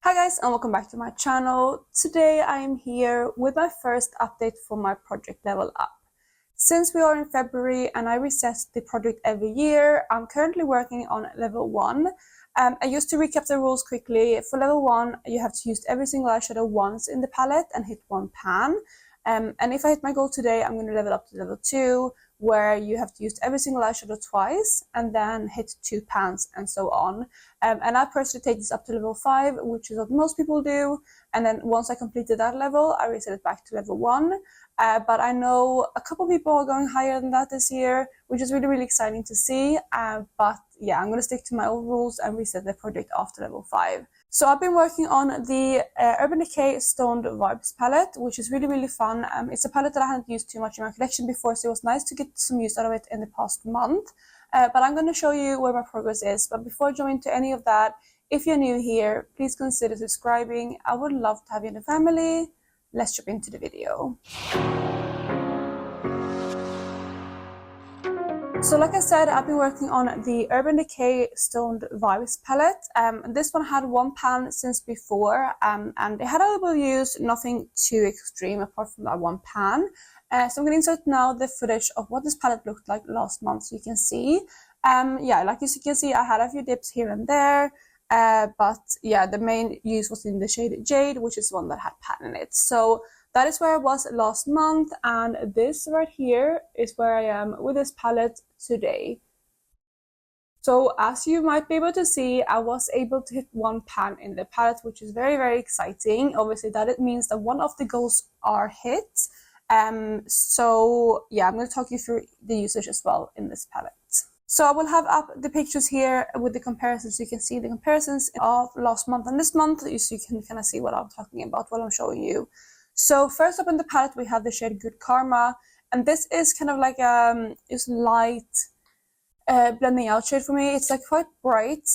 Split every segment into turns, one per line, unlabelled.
Hi guys, and welcome back to my channel. Today I am here with my first update for my project Level Up. Since we are in February and I reset the project every year, I'm currently working on level 1. Just to recap the rules quickly, for level 1 you have to use every single eyeshadow once in the palette and hit one pan. And if I hit my goal today, I'm going to level up to level 2, where you have to use every single eyeshadow twice and then hit 2 pans and so on. And I personally take this up to level 5, which is what most people do. And then once I completed that level, I reset it back to level 1. But I know a couple people are going higher than that this year, which is really exciting to see. But yeah, I'm going to stick to my old rules and reset the project after level 5. So I've been working on the Urban Decay Stoned Vibes palette, which is really fun. It's a palette that I hadn't used too much in my collection before, so it was nice to get some use out of it in the past month. But I'm going to show you where my progress is. But before I jump into any of that, if you're new here, please consider subscribing. I would love to have you in the family. Let's jump into the video. So like I said, I've been working on the Urban Decay Stoned Vibes palette. This one had one pan since before, and it had a little use, nothing too extreme apart from that one pan. So I'm going to insert now the footage of what this palette looked like last month so you can see. Yeah, like as you can see, I had a few dips here and there. But yeah, the main use was in the shade Jade, which is one that had pan in it. So that is where I was last month, and this right here is where I am with this palette today. So as you might be able to see, I was able to hit one pan in the palette, which is very exciting. Obviously that it means that one of the goals are hit. So yeah, I'm going to talk you through the usage as well in this palette. So I will have up the pictures here with the comparisons. You can see the comparisons of last month and this month, so you can kind of see what I'm talking about, what I'm showing you. So first up in the palette, we have the shade Good Karma, and this is kind of like is light blending out shade for me. It's like quite bright,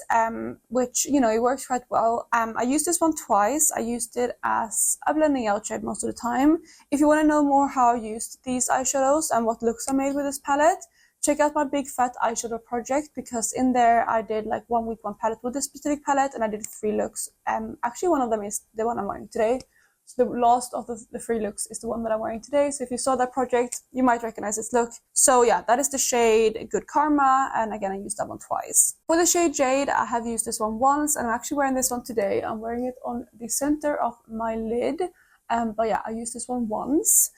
which, you know, it works quite well. I used this one twice. I used it as a blending out shade most of the time. If you want to know more how I used these eyeshadows and what looks I made with this palette, check out my big fat eyeshadow project, because in there I did like 1 week, one palette with this specific palette, and I did 3 looks. Actually one of them is the one I'm wearing today. So the last of the 3 looks is the one that I'm wearing today. So if you saw that project, you might recognize this look. So yeah, that is the shade Good Karma, and again I used that one twice. For the shade Jade, I have used this one once, and I'm actually wearing this one today. I'm wearing it on the center of my lid. But yeah, I used this one once.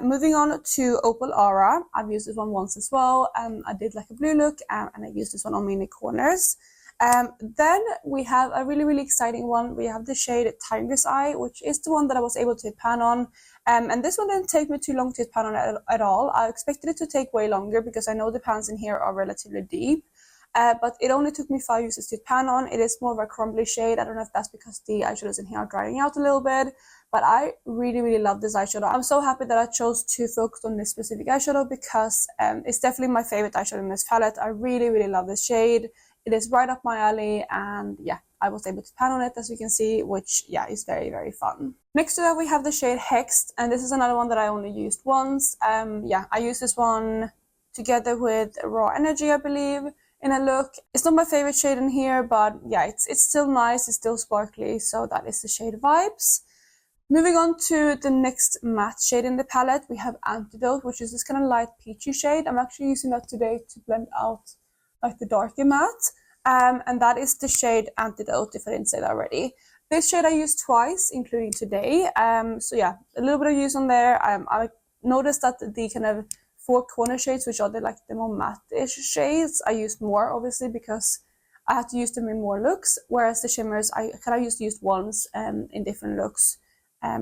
Moving on to Opal Aura, I've used this one once as well. I did like a blue look, and I used this one on my inner corners. Then we have a really exciting one. We have the shade Tiger's Eye, which is the one that I was able to hit pan on. And this one didn't take me too long to hit pan on at all. I expected it to take way longer because I know the pans in here are relatively deep. But it only took me 5 uses to hit pan on. It is more of a crumbly shade. I don't know if that's because the eyeshadows in here are drying out a little bit. But I really love this eyeshadow. I'm so happy that I chose to focus on this specific eyeshadow because it's definitely my favorite eyeshadow in this palette. I really love this shade. It is right up my alley, and yeah, I was able to pan on it, as you can see, which yeah, is very fun. Next to that, we have the shade Hexed, and this is another one that I only used once. Yeah, I used this one together with Raw Energy, I believe, in a look. It's not my favorite shade in here, but yeah, it's still nice, it's still sparkly, so that is the shade Vibes. Moving on to the next matte shade in the palette, we have Antidote, which is this kind of light peachy shade. I'm actually using that today to blend out like the darker matte. And that is the shade Antidote, if I didn't say that already. This shade I used twice, including today. So yeah, a little bit of use on there. I noticed that the kind of 4 corner shades, which are the more matte-ish shades, I used more, obviously, because I had to use them in more looks. Whereas the shimmers, I kind of used once in different looks.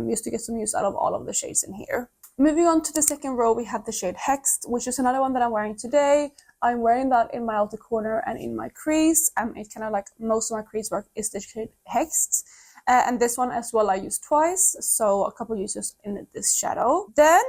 Just to get some use out of all of the shades in here. Moving on to the second row, we have the shade Hexed, which is another one that I'm wearing today. I'm wearing that in my outer corner and in my crease. It kind of like most of my crease work is the shade Hexed. And this one as well I used twice, so a couple uses in this shadow. Then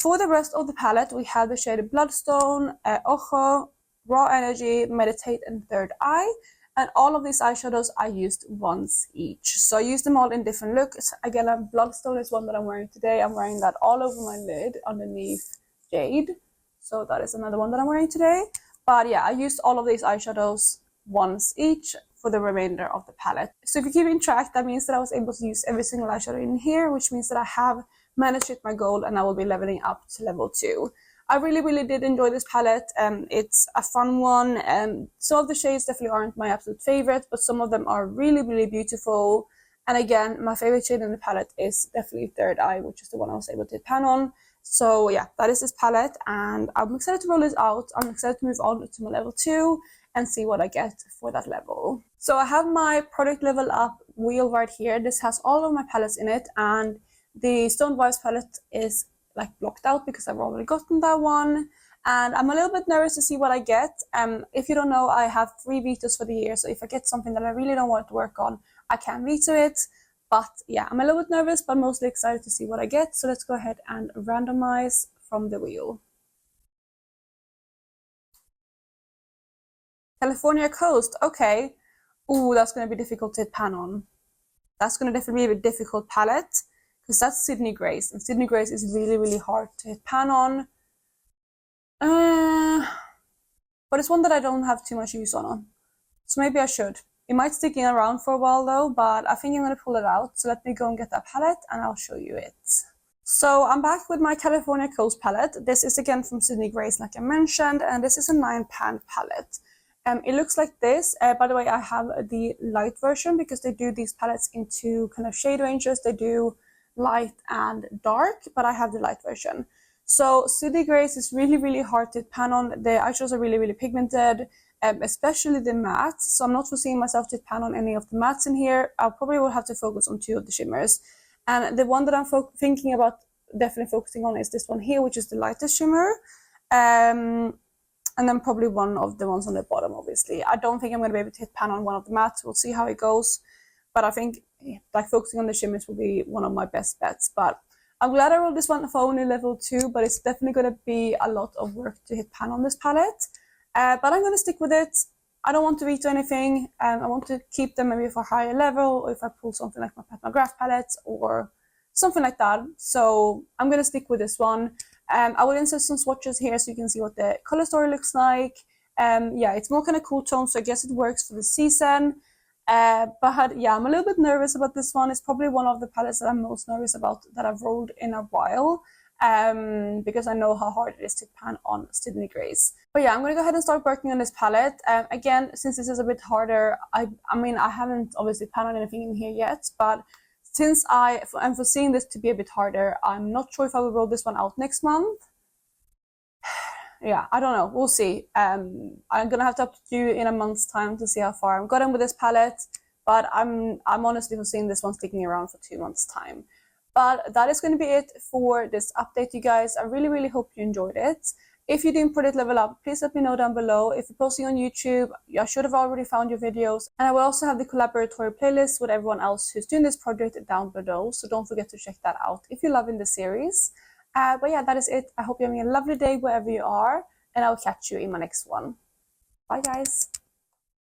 for the rest of the palette, we have the shade Bloodstone, Ojo, Raw Energy, Meditate, and Third Eye. And all of these eyeshadows I used once each. So I used them all in different looks. Again, Bloodstone is one that I'm wearing today. I'm wearing that all over my lid underneath Jade. So that is another one that I'm wearing today. But yeah, I used all of these eyeshadows once each for the remainder of the palette. So if you're keeping track, that means that I was able to use every single eyeshadow in here, which means that I have managed to hit my goal and I will be leveling up to level 2. I really did enjoy this palette. It's a fun one, and some of the shades definitely aren't my absolute favorite, but some of them are really beautiful. And again, my favorite shade in the palette is definitely Third Eye, which is the one I was able to hit pan on. So yeah, that is this palette, and I'm excited to roll this out. I'm excited to move on to my level 2 and see what I get for that level. So I have my product level up wheel right here. This has all of my palettes in it, and the Stone Vibes palette is like blocked out because I've already gotten that one, and I'm a little bit nervous to see what I get. If you don't know, I have 3 vetoes for the year, so if I get something that I really don't want to work on, I can veto it. But yeah, I'm a little bit nervous, but mostly excited to see what I get. So let's go ahead and randomize from the wheel. California Coast, okay. Ooh, that's going to be difficult to hit pan on. That's going to definitely be a difficult palette, because that's Sydney Grace, and Sydney Grace is really hard to hit pan on. But it's one that I don't have too much use on, so maybe I should. It might stick in around for a while though, but I think I'm going to pull it out. So let me go and get that palette and I'll show you it. So I'm back with my California Coast palette. This is again from Sydney Grace, like I mentioned, and this is a 9-pan palette. It looks like this. By the way, I have the light version because they do these palettes into kind of shade ranges. They do light and dark, but I have the light version. So Sydney Grace is really hard to pan on. The eyeshadows are really pigmented, especially the mattes. So I'm not foreseeing myself to pan on any of the mattes in here. I probably will have to focus on 2 of the shimmers. And the one that I'm thinking about definitely focusing on is this one here, which is the lightest shimmer. And then probably one of the ones on the bottom, obviously. I don't think I'm going to be able to hit pan on one of the mattes. We'll see how it goes. But I think like focusing on the shimmers will be one of my best bets. But I'm glad I rolled this one for only level 2, but it's definitely going to be a lot of work to hit pan on this palette. But I'm going to stick with it. I don't want to veto anything. I want to keep them maybe for a higher level, or if I pull something like my Pat McGrath palettes or something like that. So I'm going to stick with this one. I will insert some swatches here so you can see what the color story looks like. Yeah, it's more kind of cool tone, so I guess it works for the season. But yeah, I'm a little bit nervous about this one. It's probably one of the palettes that I'm most nervous about that I've rolled in a while, because I know how hard it is to pan on Sydney Grace. But yeah, I'm going to go ahead and start working on this palette. Again, since this is a bit harder, I mean, I haven't obviously pan on anything in here yet, but since I'm foreseeing this to be a bit harder, I'm not sure if I will roll this one out next month. Yeah, I don't know. We'll see. I'm gonna have to update you in a month's time to see how far I've gotten with this palette. But I'm honestly foreseeing this one sticking around for 2 months' time. But that is going to be it for this update, you guys. I really hope you enjoyed it. If you didn't put it level up, please let me know down below. If you're posting on YouTube, I should have already found your videos. And I will also have the collaboratory playlist with everyone else who's doing this project down below. So don't forget to check that out if you're loving the series. But yeah, that is it. I hope you're having a lovely day wherever you are, and I'll catch you in my next one. Bye, guys.